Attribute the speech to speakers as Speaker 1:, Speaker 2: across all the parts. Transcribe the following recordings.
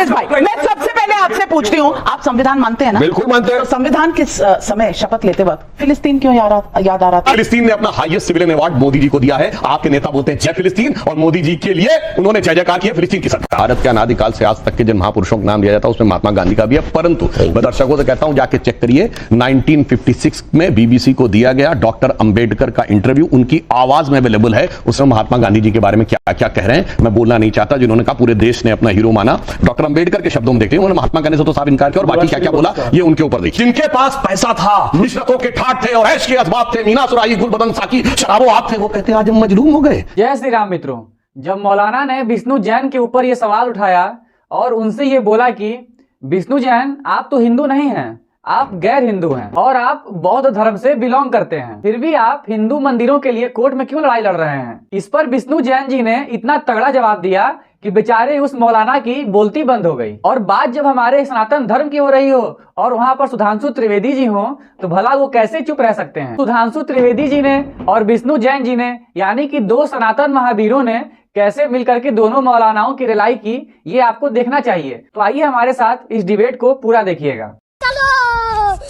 Speaker 1: भाई मैं सबसे पहले आपसे पूछती हूँ, आप संविधान मानते हैं ना?
Speaker 2: बिल्कुल मानते हैं।
Speaker 1: तो संविधान के समय शपथ लेते वक्त फिलिस्तीन क्यों याद आ रहा था?
Speaker 2: फिलिस्तीन ने अपना highest civilian award Modi ji को दिया है। आपके नेता बोलते हैं जय फिलिस्तीन, और मोदी जी के लिए उन्होंने जय जयकार किया फिलिस्तीन की सरकार। भारत के अनादिकाल से आज तक के जिन महापुरुषों का नाम लिया जाता है उसमें महात्मा गांधी का भी है, परंतु मैं दर्शकों से कहता हूं जाके चेक करिए, 1956 में बीबीसी को दिया गया डॉक्टर अंबेडकर का इंटरव्यू, उनकी आवाज में अवेलेबल है। उसमें महात्मा गांधी जी के बारे में क्या क्या कह रहे हैं मैं बोलना नहीं चाहता, जिन्होंने कहा पूरे देश ने अपना हीरो माना। डॉक्टर अंबेडकर के शब्दों में देखिए, उन्होंने महात्मा गांधी से तो साफ इनकार किया, और बाकी क्या क्या बोला ये उनके ऊपर देखिए। जिनके पास पैसा था, इशरतों के ठाट थे और ऐश के असबाब थे, मीना सुराही गुलबदन साकी शराबो आप थे, वो कहते आज हम मजलूम हो गए।
Speaker 3: जय श्री राम मित्रों, जब मौलाना ने विष्णु जैन के ऊपर ये सवाल उठाया और उनसे ये बोला कि विष्णु जैन आप तो हिंदू नहीं हैं, आप गैर हिंदू हैं और आप बौद्ध धर्म से बिलोंग करते हैं, फिर भी आप हिंदू मंदिरों के लिए कोर्ट में क्यों लड़ाई लड़ रहे हैं? इस पर विष्णु जैन जी ने इतना तगड़ा जवाब दिया कि बेचारे उस मौलाना की बोलती बंद हो गई। और बात जब हमारे सनातन धर्म की हो रही हो और वहां पर सुधांशु त्रिवेदी जी हो, तो भला वो कैसे चुप रह सकते हैं? सुधांशु त्रिवेदी जी ने और विष्णु जैन जी ने, यानी कि दो सनातन महावीरों ने कैसे मिलकर के दोनों मौलानाओं की रिलाई की, ये आपको देखना चाहिए। तो आइए हमारे साथ इस डिबेट को पूरा देखिएगा।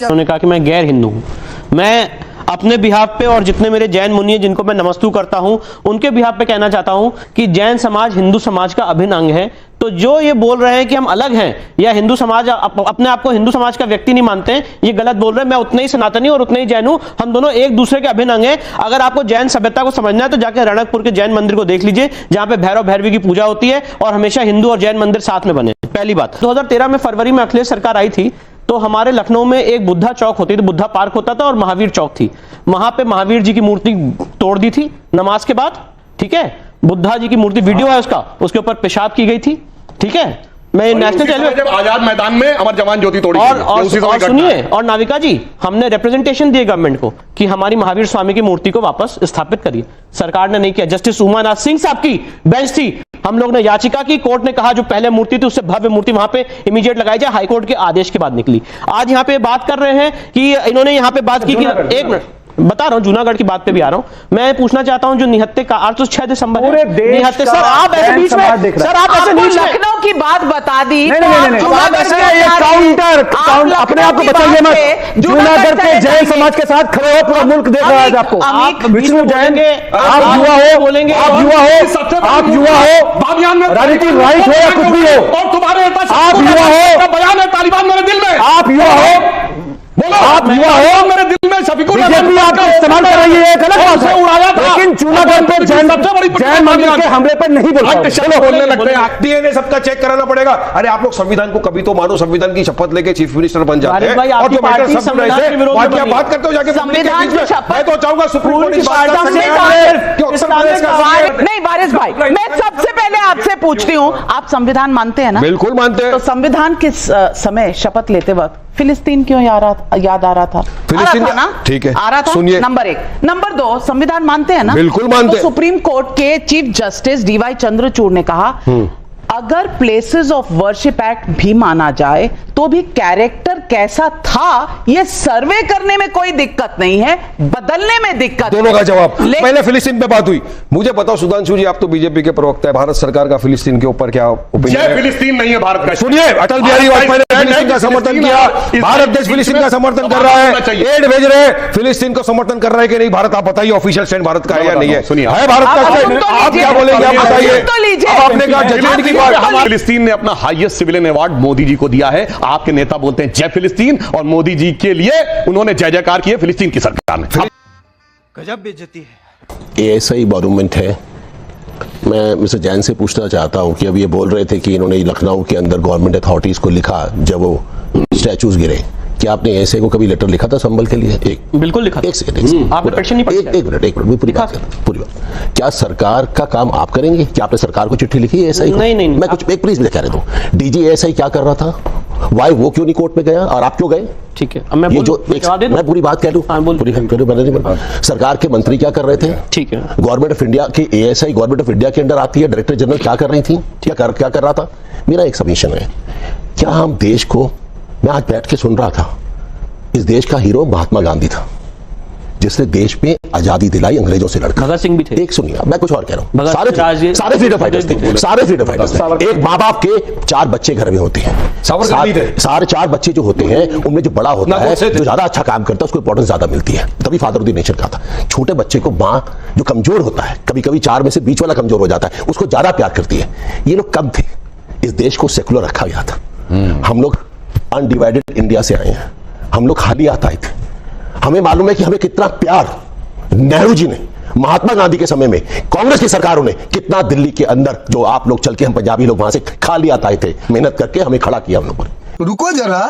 Speaker 4: उन्होंने कहा कि मैं गैर हिंदू हूं। मैं अपने बिहाफ पे और जितने मेरे जैन मुनि हैं जिनको मैं नमस्तु करता हूं, उनके बिहाफ पे कहना चाहता हूं कि जैन समाज हिंदू समाज का अभिन्न अंग है। तो जो ये बोल रहे हैं कि हम अलग हैं या हिंदू समाज अपने आप को हिंदू समाज का व्यक्ति नहीं मानते हैं, ये गलत बोल रहे हैं। मैं उतना ही सनातनी और उतना ही जैन हूं, हम दोनों एक दूसरे के अभिन्न अंग हैं। अगर आपको जैन सभ्यता को समझना है तो जाकर रणकपुर के जैन मंदिर को देख लीजिए, जहां पे भैरव भैरवी की पूजा होती है और हमेशा हिंदू और जैन मंदिर साथ में बने। पहली बात, 2013 में फरवरी में अखिलेश सरकार आई थी तो हमारे लखनऊ में एक बुद्धा चौक होती थी, बुद्धा पार्क होता था और महावीर चौक थी। वहां पे महावीर जी की मूर्ति तोड़ दी थी नमाज के बाद, ठीक है। बुद्धा जी की मूर्ति, वीडियो है उसका, उसके ऊपर पेशाब की गई थी, ठीक है। मैं नेशनल चैनल
Speaker 2: जब आजाद मैदान में अमर जवान ज्योति तोड़ी
Speaker 4: और सुनिए, और नाविका जी हमने रिप्रेजेंटेशन दिए गवर्नमेंट को कि हमारी महावीर स्वामी की मूर्ति को वापस स्थापित करिए। सरकार ने नहीं किया। जस्टिस उमानाथ सिंह साहब की बेंच थी, हम लोग ने याचिका की, कोर्ट ने कहा जो पहले मूर्ति थी उससे भव्य मूर्ति वहां पे इमीडिएट लगाई जाए, हाईकोर्ट के आदेश के बाद निकली। आज यहाँ पे बात कर रहे हैं कि इन्होंने यहाँ पे बात की कि एक मिनट बता रहा हूं, जूनागढ़ की बात पे भी आ रहा हूं। मैं पूछना चाहता हूं जो निहत्ते का आज तो 6 दिसंबर है, निहत्ते सर आप ऐसे बीच में, सर आप ऐसे बीच में
Speaker 1: लखनऊ की बात बता दी।
Speaker 5: नहीं, काउंटर अपने आप को बताइए मत। जूनागढ़ के जैन समाज के साथ खड़े हो, पूरा मुल्क देख रहा है आपको। आप विष्णु जैन, आप युवा हो, बोलेंगे आप युवा हो, आप युवा हो, राजनीतिक राइट हो या कुछ भी हो,
Speaker 2: और तुम्हारे
Speaker 5: आप युवा हो,
Speaker 2: बयान है तालिबान मेरे दिल में,
Speaker 5: आप युवा हो, आप युवा हो,
Speaker 2: मेरे दिल में शफीकुर
Speaker 5: बीजेपी आपको इस्तेमाल कर रही है, गलत बात है।
Speaker 2: उड़ाया था,
Speaker 5: लेकिन जूनागढ़ पे जैन मंदिर के हमले पर नहीं बोला।
Speaker 2: चलो बोलने लगते हैं।
Speaker 6: डीएनए सबका चेक कराना पड़ेगा। अरे आप लोग संविधान को कभी तो मानो, संविधान की शपथ लेके चीफ मिनिस्टर बन जाते हैं और जो मैटर सब क्या बात करते हो जाके
Speaker 1: संविधान की शपथ।
Speaker 6: मैं तो चाहूंगा सुप्रीम कोर्ट
Speaker 1: नहीं वारिस भाई, मैं सबसे पहले आपसे पूछती हूँ, आप संविधान मानते हैं ना?
Speaker 2: बिल्कुल मानते हैं।
Speaker 1: तो संविधान के समय शपथ लेते वक्त फिलिस्तीन क्यों याद आ रहा था?
Speaker 2: फिलिस्तीन
Speaker 1: ना,
Speaker 2: ठीक है,
Speaker 1: आ रहा था।
Speaker 2: सुनिए,
Speaker 1: नंबर 1। नंबर 2, संविधान मानते हैं ना?
Speaker 2: बिल्कुल मानते हैं।
Speaker 1: तो सुप्रीम कोर्ट के चीफ जस्टिस डीवाई चंद्रचूड़ ने कहा अगर प्लेसेस ऑफ वर्शिप एक्ट भी माना जाए तो भी कैरेक्टर कैसा था ये सर्वे करने में कोई दिक्कत नहीं है, बदलने में दिक्कत।
Speaker 6: दोनों का जवाब। पहले फिलिस्तीन पे बात हुई, मुझे बताओ सुधांशु जी, आप तो बीजेपी के प्रवक्ता है, भारत सरकार का फिलिस्तीन के ऊपर क्या ओपिनियन है?
Speaker 2: फिलिस्तीन नहीं है भारत का।
Speaker 6: सुनिए, अटल बिहारी वाजपेयी ने फिलिस्तीन का समर्थन किया, भारत देश फिलिस्तीन का समर्थन कर रहा है, एड भेज रहे हैं, फिलिस्तीन को समर्थन कर रहा है कि नहीं? भारत आप बताइए, ऑफिशियल स्टैंड भारत का है या नहीं है? है भारत का स्टैंड? आप क्या बोलेंगे, आप बताइए। आपने कहा जजमेंट की बात।
Speaker 2: फिलिस्तीन ने अपना highest civilian award Modi ji को दिया है। आपके नेता बोलते हैं जय फिलिस्तीन, और मोदी जी के लिए उन्होंने जय जयकार किए फिलिस्तीन की सरकार ने।
Speaker 7: गजब बेइज्जती है।
Speaker 8: ये ऐसा ही मॉन्यूमेंट है। मैं मिस्टर जैन से पूछना चाहता हूं कि अब ये बोल रहे थे कि इन्होंने लखनऊ के अंदर गवर्नमेंट अथॉरिटीज को लिखा जब वो स्टैचूज गिरे, क्या आपने ऐसे को कभी लेटर लिखा था संभल के लिए?
Speaker 4: बिल्कुल लिखा।
Speaker 8: एक सेकंड,
Speaker 4: आपने पेटिशन नहीं पढ़ी?
Speaker 8: एक मिनट, पूरी बात। क्या सरकार का काम आप करेंगे? क्या आपने सरकार को चिट्ठी लिखी है एसआई?
Speaker 4: नहीं,
Speaker 8: मैं कुछ एक प्लीज कह रहा हूँ, डीजी एसआई क्या कर रहा था? वाई वो क्यों नहीं कोर्ट में गया और आप क्यों गए?
Speaker 4: ठीक है, अब मैं
Speaker 8: मैं पूरी बात कह लूं। सरकार के मंत्री क्या कर रहे थे?
Speaker 4: ठीक है,
Speaker 8: गवर्नमेंट ऑफ इंडिया की एएसआई गवर्नमेंट ऑफ इंडिया के अंडर आती है, डायरेक्टर जनरल क्या कर रही थी? क्या कर रहा था? मेरा एक सबमिशन है, क्या हम देश को, मैं आज बैठ के सुन रहा था, इस देश का हीरो महात्मा गांधी था, जिसने देश में आजादी दिलाई अंग्रेजों से लड़कर।
Speaker 4: भगत सिंह भी थे।
Speaker 8: एक सुनिए, मैं कुछ और कह रहा हूं,
Speaker 4: भगत
Speaker 8: सारे फ्रीडम फाइटर्स थे, सारे फ्रीडम फाइटर्स थे। एक माँ बाप के 4 बच्चे घर में होते हैं, सारे 4 बच्चे जो होते हैं उनमें जो बड़ा होता है, जो ज्यादा अच्छा काम करता है, उसको इंपॉर्टेंस ज्यादा मिलती है। तभी फादर ऑफ द नेशन कहा था। छोटे बच्चे को माँ जो कमजोर होता है, कभी कभी 4 में से बीच वाला कमजोर हो जाता है, उसको ज्यादा प्यार करती है। ये लोग कम थे, इस देश को सेकुलर रखा गया था। हम लोग अनडिवाइडेड इंडिया से आए हैं, हम लोग खाली हाथ आए थे। हमें मालूम है कि हमें कितना प्यार नेहरू जी ने, महात्मा गांधी के समय में कांग्रेस की सरकारों ने कितना दिल्ली के अंदर, जो आप लोग चल के, हम पंजाबी लोग वहां से खाली हाथ आए थे, मेहनत करके हमें खड़ा किया हम लोगों ने।
Speaker 7: रुको जरा,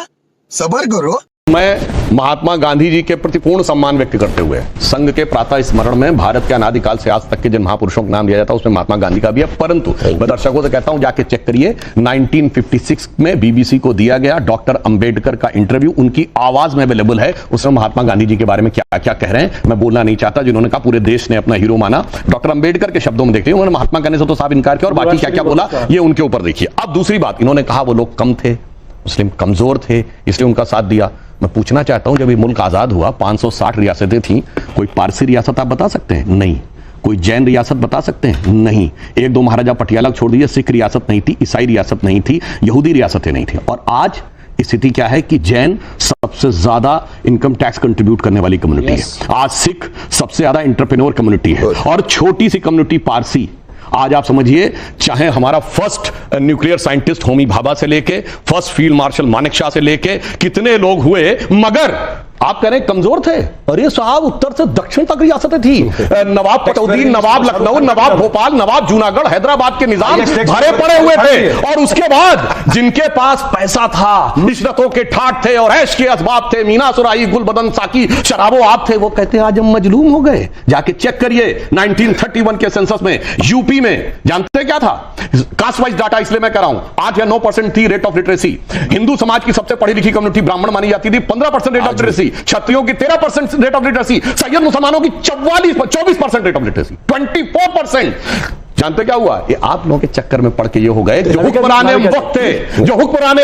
Speaker 7: सब्र करो।
Speaker 2: मैं महात्मा गांधी जी के प्रति पूर्ण सम्मान व्यक्त करते हुए संघ के प्रातः स्मरण में भारत के अनादिकाल से आज तक के जिन महापुरुषों का नाम लिया जाता है उसमें महात्मा गांधी का भी है। परंतु मैं दर्शकों से कहता हूं, जाके चेक करिए, 1956 में बीबीसी को दिया गया डॉक्टर अंबेडकर का इंटरव्यू, उनकी आवाज में अवेलेबल है। उसमें महात्मा गांधी जी के बारे में क्या क्या कह रहे हैं मैं बोलना नहीं चाहता। जिन्होंने कहा पूरे देश ने अपना हीरो माना, डॉक्टर अंबेडकर के शब्दों में देखिए, उन्होंने महात्मा गांधी से तो साफ इनकार किया और बाकी क्या क्या बोला ये उनके ऊपर देखिए। अब दूसरी बात, इन्होंने कहा वो लोग कम थे, मुस्लिम कमजोर थे, इसलिए उनका साथ दिया। मैं पूछना चाहता हूं, जब ये मुल्क आजाद हुआ 560 रियासतें थी, कोई पारसी रियासत आप बता सकते हैं? नहीं। कोई जैन रियासत बता सकते हैं? नहीं। 1-2 महाराजा पटियाला छोड़ दीजिए, सिख रियासत नहीं थी, ईसाई रियासत नहीं थी, यहूदी रियासतें नहीं थी। और आज स्थिति क्या है कि जैन सबसे ज्यादा इनकम टैक्स कंट्रीब्यूट करने वाली कम्युनिटी है। आज सिख सबसे ज्यादा एंटरप्रेन्योर कम्युनिटी है, और छोटी सी कम्युनिटी पारसी। आज आप समझिए, चाहे हमारा first nuclear scientist Homi Bhabha से लेके फर्स्ट फील्ड मार्शल मानेकशॉ से लेके कितने लोग हुए, मगर आप कह रहे हैं कमजोर थे। अरे साहब, उत्तर से दक्षिण तक रियासतें थी। नवाब पटौदी, नवाब लखनऊ, नवाब भोपाल, नवाब जूनागढ़, हैदराबाद के निजाम भरे पड़े हुए थे। और उसके बाद जिनके पास पैसा था, इशरतों के ठाट थे और ऐश के असबाब थे, मीना सुराही, गुलबदन साकी, शराबो आप थे, वो कहते हैं आज हम मजलूम हो गए। जाके चेक करिए 1931 के सेंसस में यूपी में जानते क्या था? कास्ट वाइज डाटा इसलिए मैं कर रहा हूं, 8 या 9% थी रेट ऑफ लिटरेसी। हिंदू समाज की सबसे पढ़ी लिखी कम्युनिटी ब्राह्मण मानी जाती थी, 15% रेट ऑफ लिटरेसी। क्षत्रियों की 13% रेट ऑफ लिटरेसी, सैयद मुसलमानों की 24% रेट ऑफ लिटरेसी, 24%। जानते क्या हुआ? ये आप लोगों के चक्कर में पड़ के ये हो गए, जो हुक्मराने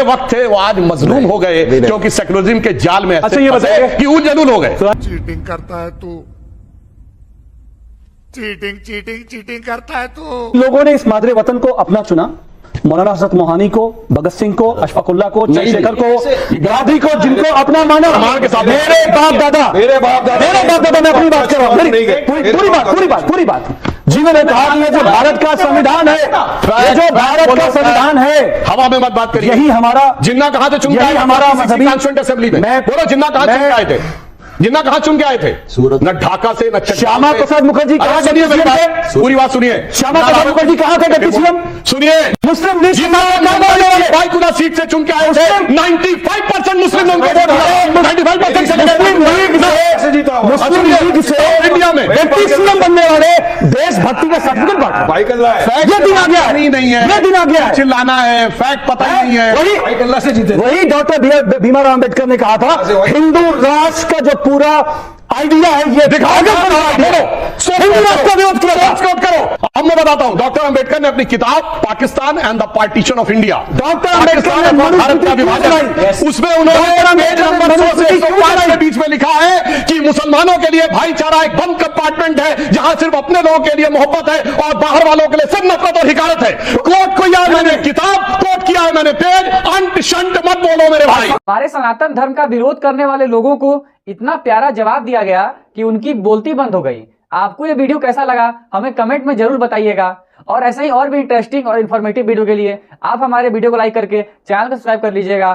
Speaker 2: वक्त थे वो आज मजलूम हो गए, क्योंकि सेकुलरिज्म के जाल में ऐसे फंसे कि उलझुल हो गए।
Speaker 9: चीटिंग करता है तू, चीटिंग करता है तू।
Speaker 5: लोगों ने इस मादरे वतन को अपना चुना, मौलाना हजरत मोहानी को, भगत सिंह को, अशफाकुल्लाह को, चंद्रशेखर को, गांधी को, जिनको अपना माना। मेरे बाप दादा मैं अपनी बात कर रहा हूं, पूरी बात जिन्होंने कहा कि ये जो भारत का संविधान है, जो भारत का संविधान है,
Speaker 2: हवा में मत बात करिए।
Speaker 5: यही हमारा
Speaker 2: जिन्ना कहां से चुन के आए?
Speaker 5: हमारा मजहबी
Speaker 2: कॉन्स्टिट्यूएंट असेंबली में बोलो, जिन्ना कहां चुन के आए थे? जिन्ना कहां चुन के आए थे? न ढाका से, न
Speaker 5: श्यामा प्रसाद मुखर्जी कहां के?
Speaker 2: पूरी बात सुनिए।
Speaker 5: श्यामा प्रसाद मुखर्जी कहां के डिप्टी सीएम?
Speaker 2: सुनिए,
Speaker 5: मुस्लिम लीग
Speaker 2: बाईकुला सीट से चुन के आए थे, 95% मुस्लिम लोग, 95%
Speaker 5: मुस्लिम लीग से
Speaker 2: इंडिया में
Speaker 5: डिप्टी सीएम बनने वाले देशभक्ति का सर्टिफिकेट बांटा। ये दिन आ गया
Speaker 2: नहीं है,
Speaker 5: ये दिन आ गया।
Speaker 2: चिल्लाना है, फैक्ट पता नहीं है।
Speaker 5: वही डॉक्टर भीमराव अंबेडकर ने कहा था, हिंदू राष्ट्र का जो पूरा आइडिया है ये
Speaker 2: करो। अब मैं बताता हूं, डॉक्टर अंबेडकर ने अपनी किताब Pakistan and the partition of India,
Speaker 5: doctor Ambedkar ने
Speaker 2: भारत का विभाजन, उसमें उन्होंने पेज नंबर 100 से 112 के बीच में लिखा है कि मुसलमानों के लिए भाईचारा एक बंद कंपार्टमेंट है, जहां सिर्फ अपने लोगों के लिए मोहब्बत है और बाहर वालों के लिए सिर्फ नफरत और हिकारत है। कोट किया मैंने किताब, कोट किया है मैंने पेज, अंट शंट मत बोलो मेरे भाई।
Speaker 3: हमारे सनातन धर्म का विरोध करने वाले लोगों को इतना प्यारा जवाब दिया गया कि उनकी बोलती बंद हो गई। आपको ये वीडियो कैसा लगा हमें कमेंट में जरूर बताइएगा, और ऐसे ही और भी इंटरेस्टिंग और इन्फॉर्मेटिव वीडियो के लिए आप हमारे वीडियो को लाइक करके चैनल को सब्सक्राइब कर लीजिएगा।